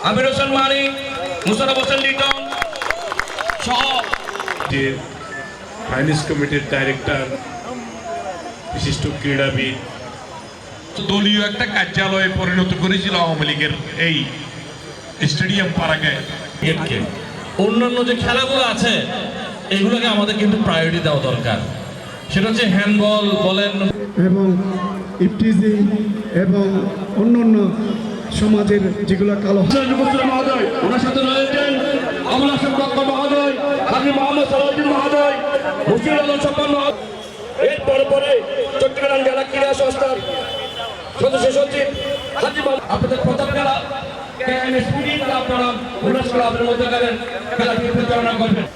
আমির হোসেন মানিক, মুশারফ হোসেন লিটন সহ ফাইন্যান্স কমিটির ডাইরেক্টর, বিশিষ্ট ক্রীড়াবিদ, দলীয় একটা কার্যালয়ে পরিণত করেছিল আওয়ামী লীগের এই স্টেডিয়াম পাড়াকে। অন্যান্য যে খেলাগুলো আছে এগুলোকে আমাদের কিন্তু প্রায়োরিটি দেওয়া দরকার। সেটা হচ্ছে হ্যান্ডবল বলেন এবং ইফটিজিং এবং অন্যান্য সমাজের যেগুলো কালো মহোদয়, ওনার সাথে রয়েছেন আমলা সম্পর্ক মহোদয়, হাজী মোহাম্মদ সালাউদ্দিন মহোদয়, মুশির আলম সম্পন্ন। এরপরে পরে চট্টগ্রাম জেলা ক্রীড়া সংস্থার সদস্য সচিব হাজী আপনাদের প্রথম খেলা আপনারা উল্লাস করে আপনার মধ্যে খেলাটি পরিচালনা করবেন।